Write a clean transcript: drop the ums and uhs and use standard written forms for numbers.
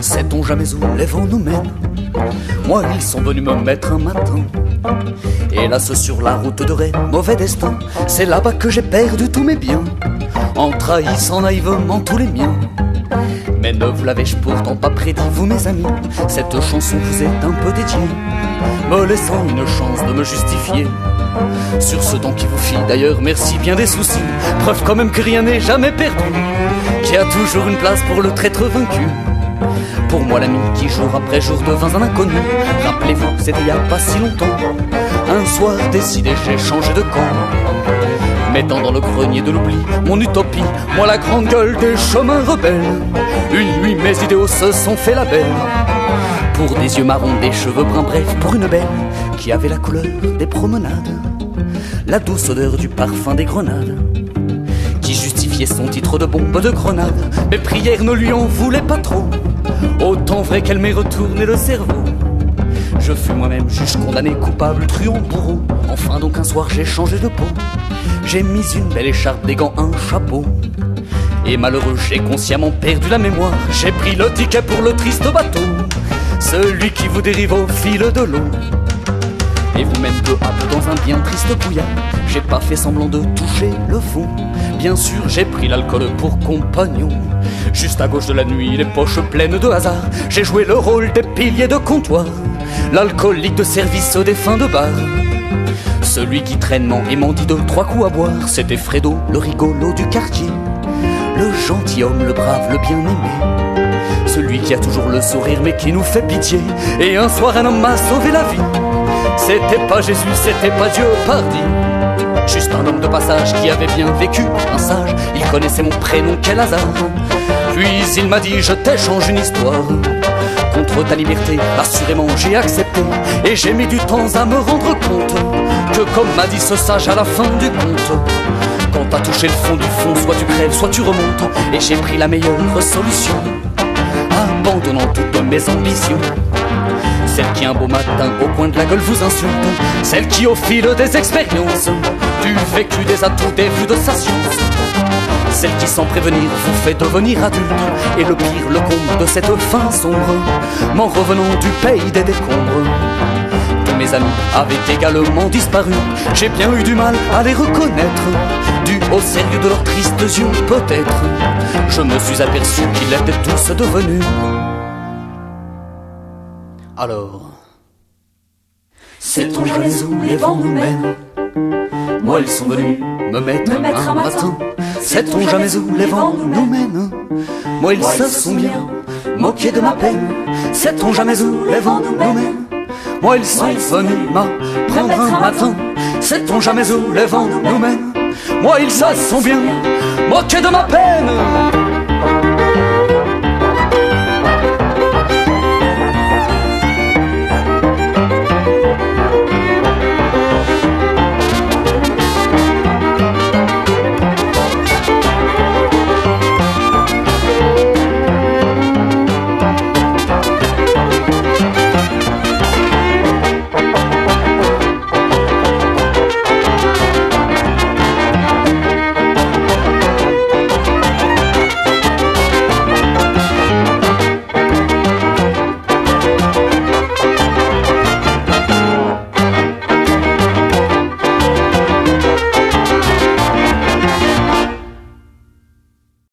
Sait-on jamais où les vents nous mènent? Moi, ils sont venus me mettre un matin. Hélas, sur la route de Rennes, mauvais destin. C'est là-bas que j'ai perdu tous mes biens, en trahissant naïvement tous les miens. Mais ne vous l'avais-je pourtant pas prédit, vous mes amis? Cette chanson vous est un peu dédiée, me laissant une chance de me justifier sur ce temps qui vous fit d'ailleurs merci bien des soucis. Preuve quand même que rien n'est jamais perdu, qu'il y a toujours une place pour le traître vaincu. Pour moi l'ami qui jour après jour devint un inconnu. Rappelez-vous, c'était il y a pas si longtemps. Un soir décidé, j'ai changé de camp, mettant dans le grenier de l'oubli mon utopie, moi la grande gueule des chemins rebelles. Une nuit mes idéaux se sont fait la belle, pour des yeux marrons, des cheveux bruns, bref, pour une belle qui avait la couleur des promenades, la douce odeur du parfum des grenades, qui justifiait son titre de bombe de grenade. Mes prières ne lui en voulaient pas trop, autant vrai qu'elle m'ait retourné le cerveau. Je fus moi-même juge, condamné, coupable, truand, bourreau. Enfin donc un soir j'ai changé de peau, j'ai mis une belle écharpe, des gants, un chapeau. Et malheureux, j'ai consciemment perdu la mémoire. J'ai pris le ticket pour le triste bateau, celui qui vous dérive au fil de l'eau. Et vous-même peu à peu dans un bien triste brouillard, j'ai pas fait semblant de toucher le fond. Bien sûr, j'ai pris l'alcool pour compagnon. Juste à gauche de la nuit, les poches pleines de hasard, j'ai joué le rôle des piliers de comptoir, l'alcoolique de service des fins de bar, celui qui traînement et mendie de 3 coups à boire. C'était Fredo, le rigolo du quartier, le gentilhomme, le brave, le bien-aimé, celui qui a toujours le sourire mais qui nous fait pitié. Et un soir un homme m'a sauvé la vie. C'était pas Jésus, c'était pas Dieu, pardi, juste un homme de passage qui avait bien vécu, un sage. Il connaissait mon prénom, quel hasard. Puis il m'a dit, je t'échange une histoire contre ta liberté. Assurément j'ai accepté, et j'ai mis du temps à me rendre compte que, comme m'a dit ce sage à la fin du conte, quand t'as touché le fond du fond, soit tu crèves, soit tu remontes. Et j'ai pris la meilleure solution, abandonnant toutes mes ambitions. Celle qui un beau matin au coin de la gueule vous insulte, celle qui au fil des expériences, du vécu, des atouts, des vues de sa science, celle qui sans prévenir vous fait devenir adulte. Et le pire, le comble de cette fin sombre, m'en revenant du pays des décombres, tous mes amis avaient également disparu. J'ai bien eu du mal à les reconnaître, dû au sérieux de leurs tristes yeux peut-être. Je me suis aperçu qu'ils étaient tous devenus. Alors, sait-on jamais où les vents nous mènent? Moi ils sont venus me mettre un matin. Sait-on jamais où les vents nous mènent? Moi ils se sont bien moqués de ma peine. Sait-on jamais où les vents nous mènent? Moi ils sont venus m'apprendre un matin. Sait-on jamais où les vents nous mènent? Moi ils se sont bien moqués de ma peine.